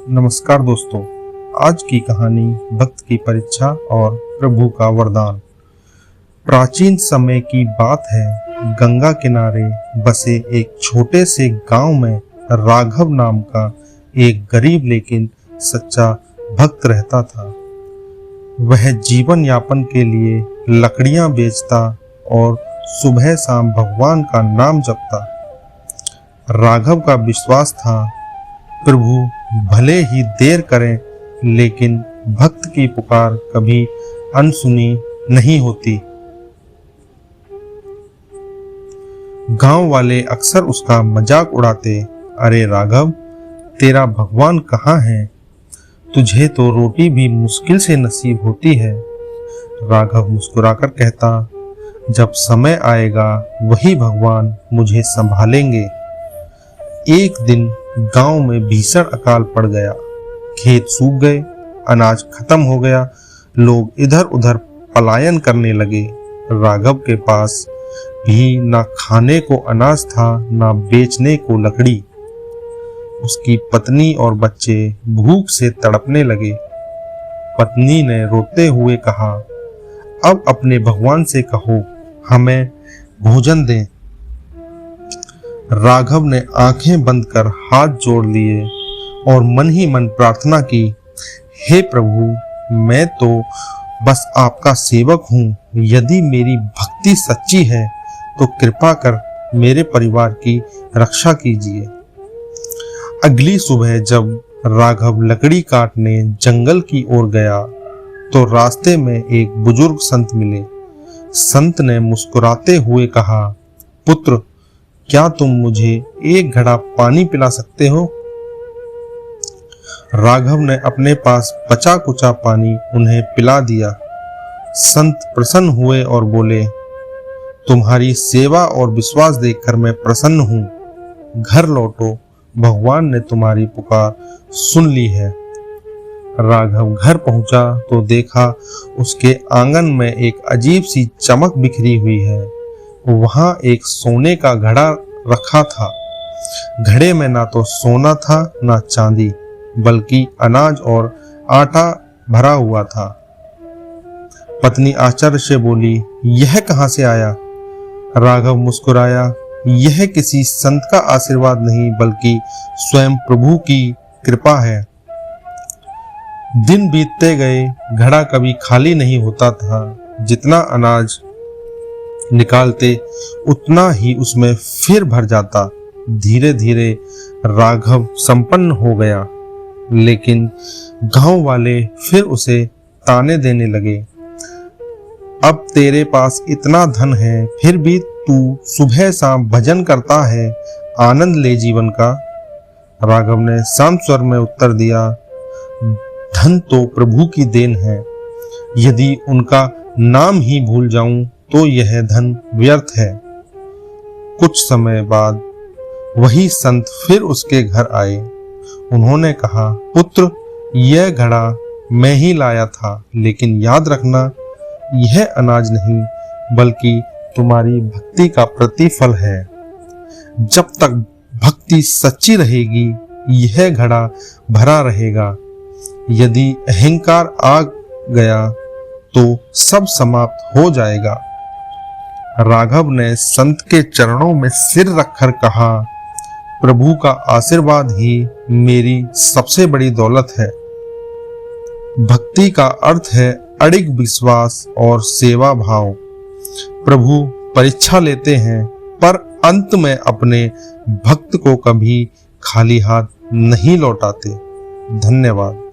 नमस्कार दोस्तों, आज की कहानी भक्त की परीक्षा और प्रभु का वरदान। प्राचीन समय की बात है। गंगा किनारे बसे एक छोटे से गांव में राघव नाम का एक गरीब लेकिन सच्चा भक्त रहता था। वह जीवन यापन के लिए लकड़ियां बेचता और सुबह शाम भगवान का नाम जपता। राघव का विश्वास था, प्रभु भले ही देर करें लेकिन भक्त की पुकार कभी अनसुनी नहीं होती। गांव वाले अक्सर उसका मजाक उड़ाते, अरे राघव, तेरा भगवान कहाँ है? तुझे तो रोटी भी मुश्किल से नसीब होती है। राघव मुस्कुराकर कहता, जब समय आएगा वही भगवान मुझे संभालेंगे। एक दिन गांव में भीषण अकाल पड़ गया। खेत सूख गए, अनाज खत्म हो गया, लोग इधर उधर पलायन करने लगे। राघव के पास भी ना खाने को अनाज था, ना बेचने को लकड़ी। उसकी पत्नी और बच्चे भूख से तड़पने लगे। पत्नी ने रोते हुए कहा, अब अपने भगवान से कहो हमें भोजन दें। राघव ने आंखें बंद कर हाथ जोड़ लिए और मन ही मन प्रार्थना की, हे प्रभु, मैं तो बस आपका सेवक हूँ। यदि मेरी भक्ति सच्ची है तो कृपा कर मेरे परिवार की रक्षा कीजिए। अगली सुबह जब राघव लकड़ी काटने जंगल की ओर गया तो रास्ते में एक बुजुर्ग संत मिले। संत ने मुस्कुराते हुए कहा, पुत्र, क्या तुम मुझे एक घड़ा पानी पिला सकते हो? राघव ने अपने पास बचा कुचा पानी उन्हें पिला दिया। संत प्रसन्न हुए और बोले, तुम्हारी सेवा और विश्वास देखकर मैं प्रसन्न हूँ। घर लौटो, भगवान ने तुम्हारी पुकार सुन ली है। राघव घर पहुंचा तो देखा उसके आंगन में एक अजीब सी चमक बिखरी हुई है। वहां एक सोने का घड़ा रखा था। घड़े में ना तो सोना था ना चांदी, बल्कि अनाज और आटा भरा हुआ था। पत्नी आश्चर्य से बोली, यह कहां से आया? राघव मुस्कुराया, यह किसी संत का आशीर्वाद नहीं बल्कि स्वयं प्रभु की कृपा है। दिन बीतते गए, घड़ा कभी खाली नहीं होता था। जितना अनाज निकालते उतना ही उसमें फिर भर जाता। धीरे धीरे राघव संपन्न हो गया, लेकिन गांव वाले फिर उसे ताने देने लगे, अब तेरे पास इतना धन है फिर भी तू सुबह शाम भजन करता है, आनंद ले जीवन का। राघव ने शांत स्वर में उत्तर दिया, धन तो प्रभु की देन है। यदि उनका नाम ही भूल जाऊं तो यह धन व्यर्थ है। कुछ समय बाद वही संत फिर उसके घर आए। उन्होंने कहा, पुत्र, यह घड़ा मैं ही लाया था, लेकिन याद रखना, यह अनाज नहीं बल्कि तुम्हारी भक्ति का प्रतिफल है। जब तक भक्ति सच्ची रहेगी यह घड़ा भरा रहेगा। यदि अहंकार आ गया तो सब समाप्त हो जाएगा। राघव ने संत के चरणों में सिर रखकर कहा, प्रभु का आशीर्वाद ही मेरी सबसे बड़ी दौलत है। भक्ति का अर्थ है अडिग विश्वास और सेवा भाव। प्रभु परीक्षा लेते हैं पर अंत में अपने भक्त को कभी खाली हाथ नहीं लौटाते। धन्यवाद।